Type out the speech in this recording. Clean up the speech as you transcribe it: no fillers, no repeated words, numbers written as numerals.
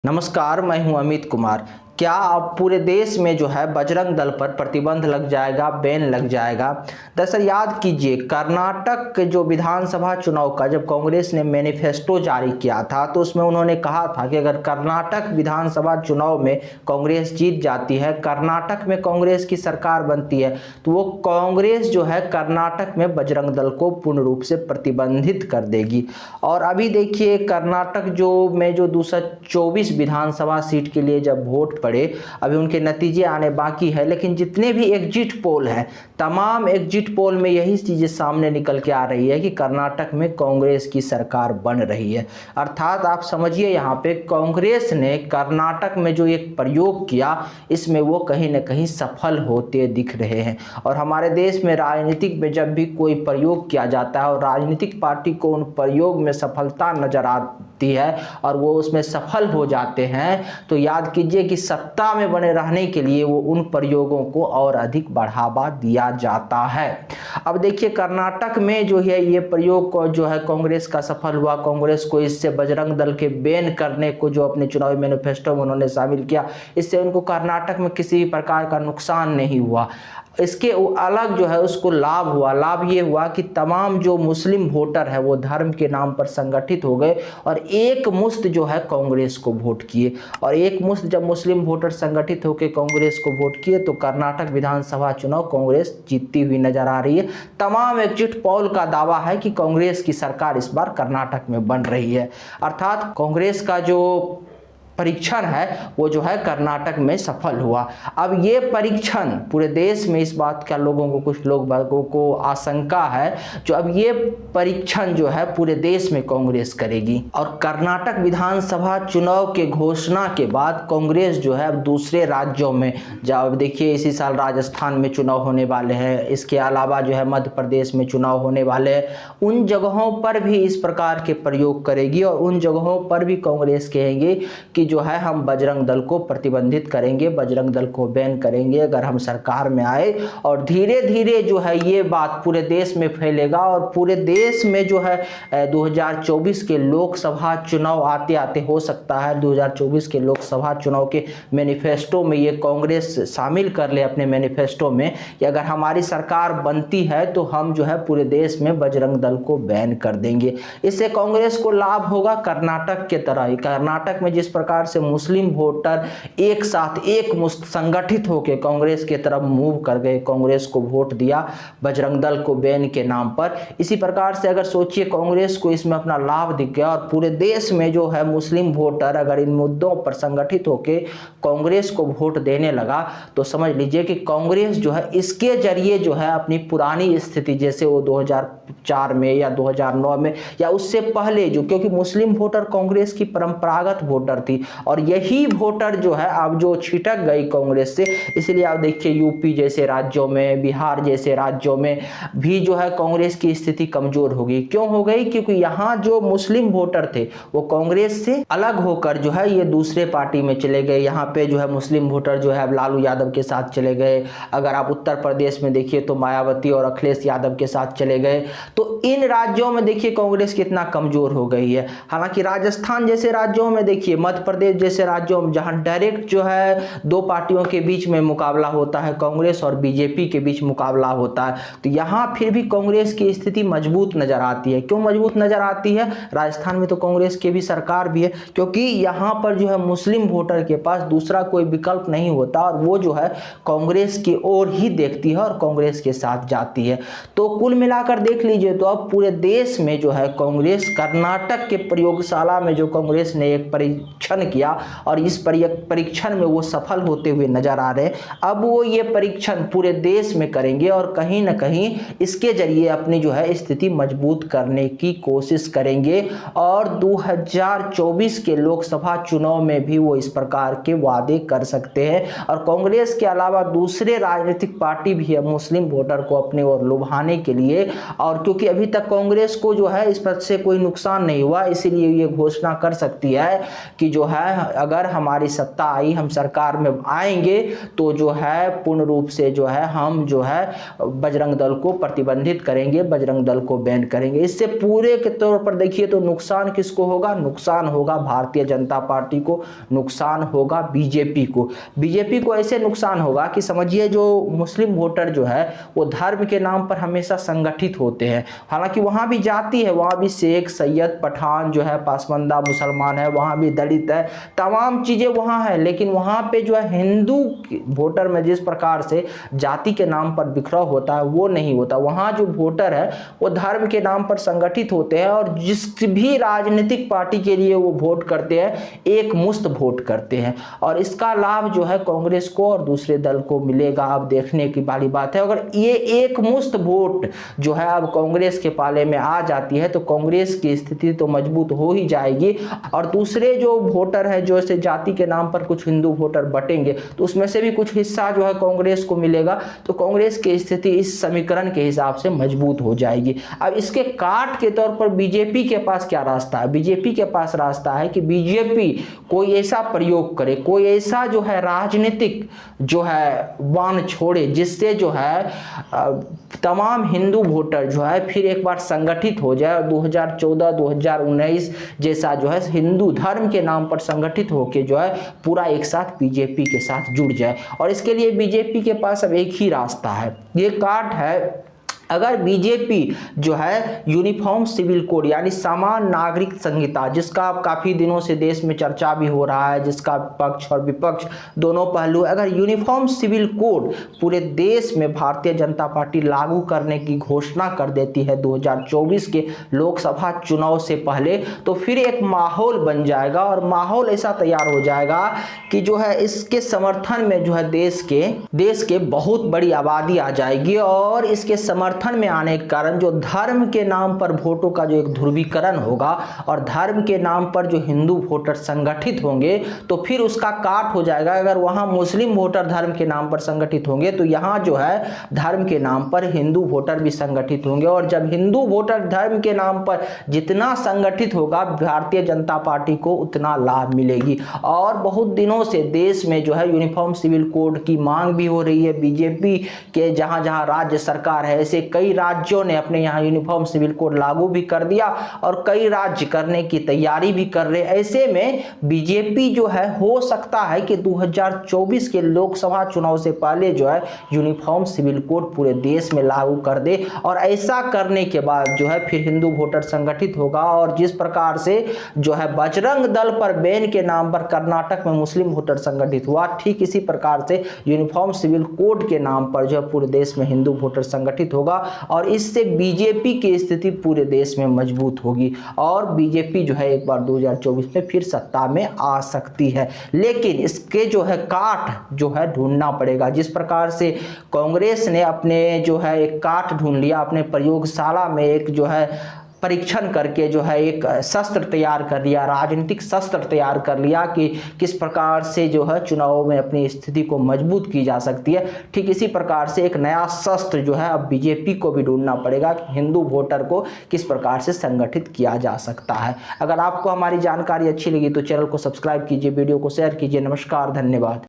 नमस्कार, मैं हूं अमित कुमार। क्या अब पूरे देश में जो है बजरंग दल पर प्रतिबंध लग जाएगा, बैन लग जाएगा? दरअसल याद कीजिए, कर्नाटक के जो विधानसभा चुनाव का जब कांग्रेस ने मैनिफेस्टो जारी किया था तो उसमें उन्होंने कहा था कि अगर कर्नाटक विधानसभा चुनाव में कांग्रेस जीत जाती है, कर्नाटक में कांग्रेस की सरकार बनती है, तो वो कांग्रेस जो है कर्नाटक में बजरंग दल को पूर्ण रूप से प्रतिबंधित कर देगी। और अभी देखिए, कर्नाटक जो 224 विधानसभा सीट के लिए जब वोट पड़े, अभी उनके नतीजे आने बाकी है, लेकिन जितने भी एग्जिट पोल हैं, तमाम एग्जिट पोल में यही चीजें सामने निकल के आ रही है कि कर्नाटक में कांग्रेस की सरकार बन रही है। अर्थात आप समझिए, यहाँ पे कांग्रेस ने कर्नाटक में जो एक प्रयोग किया, इसमें वो कहीं ना कहीं सफल होते दिख रहे हैं। और हमारे देश में राजनीतिक में जब भी कोई प्रयोग किया जाता है और राजनीतिक पार्टी को उन प्रयोग में सफलता नजर आती है और वो उसमें सफल हो जाते हैं, तो याद कीजिए कि सत्ता में बने रहने के लिए वो उन प्रयोगों को और अधिक बढ़ावा दिया जाता है। अब देखिए, कर्नाटक में जो है ये प्रयोग को जो है कांग्रेस का सफल हुआ। कांग्रेस को इससे बजरंग दल के बैन करने को जो अपने चुनावी मैनिफेस्टो में उन्होंने शामिल किया, इससे उनको कर्नाटक में किसी भी प्रकार का नुकसान नहीं हुआ। इसके अलग जो है उसको लाभ हुआ। लाभ ये हुआ कि तमाम जो मुस्लिम वोटर है वो धर्म के नाम पर संगठित हो गए और एक मुश्त जो है कांग्रेस को वोट किए। और एक मुश्त जब मुस्लिम वोटर संगठित होकर कांग्रेस को वोट किए तो कर्नाटक विधानसभा चुनाव कांग्रेस जीतती हुई नजर आ रही है। तमाम एग्जिट पोल का दावा है कि कांग्रेस की सरकार इस बार कर्नाटक में बन रही है। अर्थात कांग्रेस का जो परीक्षण है वो जो है कर्नाटक में सफल हुआ। अब ये परीक्षण पूरे देश में, इस बात का लोगों को, कुछ लोगों को आशंका है जो अब ये परीक्षण जो है पूरे देश में कांग्रेस करेगी। और कर्नाटक विधानसभा चुनाव के घोषणा के बाद कांग्रेस जो है अब दूसरे राज्यों में, जब देखिए इसी साल राजस्थान में चुनाव होने वाले हैं, इसके अलावा जो है मध्य प्रदेश में चुनाव होने वाले हैं, उन जगहों पर भी इस प्रकार के प्रयोग करेगी और उन जगहों पर भी कांग्रेस कहेंगे कि जो है हम बजरंग दल को प्रतिबंधित करेंगे, बजरंग दल को बैन करेंगे अगर हम सरकार में आए। और धीरे धीरे जो है ये बात पूरे देश में फैलेगा और पूरे देश में जो है 2024 के लोकसभा चुनाव आते आते हो सकता है 2024 के लोकसभा चुनाव के मैनिफेस्टो में ये कांग्रेस शामिल कर ले अपने मैनिफेस्टो में कि अगर हमारी सरकार बनती है तो हम जो है पूरे देश में बजरंग दल को बैन कर देंगे। इससे कांग्रेस को लाभ होगा कर्नाटक के तरह ही। कर्नाटक में जिस प्रकार से मुस्लिम वोटर एक साथ एक मुस्त संगठित होकर कांग्रेस की तरफ मूव कर गए, कांग्रेस को वोट दिया बजरंग दल को बैन के नाम पर, इसी प्रकार से अगर सोचिए कांग्रेस को इसमें अपना लाभ दिख गया और पूरे देश में जो है मुस्लिम वोटर अगर इन मुद्दों पर संगठित होकर कांग्रेस को वोट देने लगा, तो समझ लीजिए कि कांग्रेस जो है इसके जरिए जो है अपनी पुरानी स्थिति, जैसे वो 2004 में या 2009 में या उससे पहले, जो क्योंकि मुस्लिम वोटर कांग्रेस की परंपरागत वोटर थी और यही वोटर जो है अब जो छिटक गई कांग्रेस से, इसलिए आप देखिए यूपी जैसे राज्यों में, बिहार जैसे राज्यों में भी जो है कांग्रेस की स्थिति कमजोर हो गई। क्यों हो गई? क्योंकि यहाँ जो मुस्लिम वोटर थे वो कांग्रेस से अलग होकर जो है ये दूसरे पार्टी में चले गए। यहाँ पे जो है मुस्लिम वोटर जो है अब लालू यादव के साथ चले गए। अगर आप उत्तर प्रदेश में देखिए तो मायावती और अखिलेश यादव के साथ चले गए। तो इन राज्यों में देखिए कांग्रेस कितना कमजोर हो गई है। हालांकि राजस्थान जैसे राज्यों में देखिए, मध्य प्रदेश जैसे राज्यों में जहां डायरेक्ट जो है दो पार्टियों के बीच में मुकाबला होता है, कांग्रेस और बीजेपी के बीच मुकाबला होता है, तो यहां फिर भी कांग्रेस की स्थिति मजबूत नजर आती है। क्यों मजबूत नजर आती है? राजस्थान में तो कांग्रेस की भी सरकार भी है, क्योंकि यहां पर जो है मुस्लिम वोटर के पास दूसरा कोई विकल्प नहीं होता और वो जो है कांग्रेस की ओर ही देखती है और कांग्रेस के साथ जाती है। तो कुल मिलाकर देख लीजिए तो अब पूरे देश में जो है कांग्रेस, कर्नाटक के प्रयोगशाला में जो कांग्रेस ने एक परीक्षण किया और इस परीक्षण में वो सफल होते हुए नजर आ रहे, अब वो ये परीक्षण पूरे देश में करेंगे और कहीं ना कहीं इसके जरिए अपनी जो है स्थिति मजबूत करने की कोशिश करेंगे। और 2024 के लोकसभा चुनाव में भी वो इस प्रकार के वादे कर सकते हैं। और कांग्रेस के अलावा दूसरे राजनीतिक पार्टी भी है मुस्लिम वोटर को अपने ओर लुभाने के लिए, और क्योंकि अभी तक कांग्रेस को जो है इस पर से कोई नुकसान नहीं हुआ, इसीलिए ये घोषणा कर सकती है कि जो है अगर हमारी सत्ता आई, हम सरकार में आएंगे तो जो है पूर्ण रूप से जो है हम जो है बजरंग दल को प्रतिबंधित करेंगे, बजरंग दल को बैन करेंगे। इससे पूरे के तौर पर देखिए तो नुकसान किसको होगा? नुकसान होगा भारतीय जनता पार्टी को, नुकसान होगा बीजेपी को। बीजेपी को ऐसे नुकसान होगा कि समझिए जो मुस्लिम वोटर जो है वो धर्म के नाम पर हमेशा संगठित होते हैं। हालांकि वहाँ भी जाति है, वहाँ भी शेख, सैयद, पठान जो है, पासमानदा मुसलमान है, वहाँ भी दलित है, तमाम चीज़ें वहाँ है, लेकिन वहाँ पे जो है हिंदू वोटर में जिस प्रकार से जाति के नाम पर बिखराव होता है वो नहीं होता। वहाँ जो वोटर है वो धर्म के नाम पर संगठित होते हैं और जिस भी राजनीतिक पार्टी के लिए वो वोट करते हैं एक मुश्त वोट करते हैं, और इसका लाभ जो है कांग्रेस को और दूसरे दल को मिलेगा। अब देखने की वाली बात है, अगर ये एक मुश्त वोट जो है अब कांग्रेस के पाले में आ जाती है तो कांग्रेस की स्थिति तो मजबूत हो ही जाएगी, और दूसरे जो वोटर है जो ऐसे जाति के नाम पर कुछ हिंदू वोटर बटेंगे तो उसमें से भी कुछ हिस्सा जो है कांग्रेस को मिलेगा, तो कांग्रेस की स्थिति इस समीकरण के हिसाब से मजबूत हो जाएगी। अब इसके काट के तौर पर बीजेपी के पास क्या रास्ता है? बीजेपी के पास रास्ता है कि बीजेपी कोई ऐसा प्रयोग करे, कोई ऐसा जो है राजनीतिक जो है बाण छोड़े जिससे जो है तमाम हिंदू वोटर जो है फिर एक बार संगठित हो जाए और 2014-2019 जैसा जो है हिंदू धर्म के नाम पर संगठित होकर जो है पूरा एक साथ बीजेपी के साथ जुड़ जाए। और इसके लिए बीजेपी के पास अब एक ही रास्ता है, ये काट है। अगर बीजेपी जो है यूनिफॉर्म सिविल कोड यानी समान नागरिक संहिता, जिसका काफ़ी दिनों से देश में चर्चा भी हो रहा है, जिसका पक्ष और विपक्ष दोनों पहलू, अगर यूनिफॉर्म सिविल कोड पूरे देश में भारतीय जनता पार्टी लागू करने की घोषणा कर देती है 2024 के लोकसभा चुनाव से पहले, तो फिर एक माहौल बन जाएगा और माहौल ऐसा तैयार हो जाएगा कि जो है इसके समर्थन में जो है देश के बहुत बड़ी आबादी आ जाएगी, और इसके समर्थन में आने के कारण जो धर्म के नाम पर वोटों का जो एक ध्रुवीकरण होगा और धर्म के नाम पर जो हिंदू वोटर संगठित होंगे तो फिर उसका काट हो जाएगा। अगर वहां मुस्लिम वोटर धर्म के नाम पर संगठित होंगे तो यहां जो है धर्म के नाम पर हिंदू वोटर भी संगठित होंगे, और जब हिंदू वोटर धर्म के नाम पर जितना संगठित होगा भारतीय जनता पार्टी को उतना लाभ मिलेगी। और बहुत दिनों से देश में जो है यूनिफॉर्म सिविल कोड की मांग भी हो रही है। बीजेपी के जहां जहां राज्य सरकार है ऐसे कई राज्यों ने अपने यहाँ यूनिफॉर्म सिविल कोड लागू भी कर दिया और कई राज्य करने की तैयारी भी कर रहे। ऐसे में बीजेपी जो है हो सकता है कि 2024 के लोकसभा चुनाव से पहले जो है यूनिफॉर्म सिविल कोड पूरे देश में लागू कर दे, और ऐसा करने के बाद जो है फिर हिंदू वोटर संगठित होगा। और जिस प्रकार से जो है बजरंग दल पर बैन के नाम पर कर्नाटक में मुस्लिम वोटर संगठित हुआ, ठीक इसी प्रकार से यूनिफॉर्म सिविल कोड के नाम पर जो है पूरे देश में हिंदू वोटर संगठित होगा, और इससे बीजेपी की स्थिति पूरे देश में मजबूत होगी और बीजेपी जो है एक बार 2024 में फिर सत्ता में आ सकती है। लेकिन इसके जो है काट जो है ढूंढना पड़ेगा। जिस प्रकार से कांग्रेस ने अपने जो है एक काट ढूंढ लिया, अपने प्रयोगशाला में एक जो है परीक्षण करके जो है एक शस्त्र तैयार कर लिया, राजनीतिक शस्त्र तैयार कर लिया कि किस प्रकार से जो है चुनाव में अपनी स्थिति को मजबूत की जा सकती है। ठीक इसी प्रकार से एक नया शस्त्र जो है अब बीजेपी को भी ढूंढना पड़ेगा कि हिंदू वोटर को किस प्रकार से संगठित किया जा सकता है। अगर आपको हमारी जानकारी अच्छी लगी तो चैनल को सब्सक्राइब कीजिए, वीडियो को शेयर कीजिए। नमस्कार, धन्यवाद।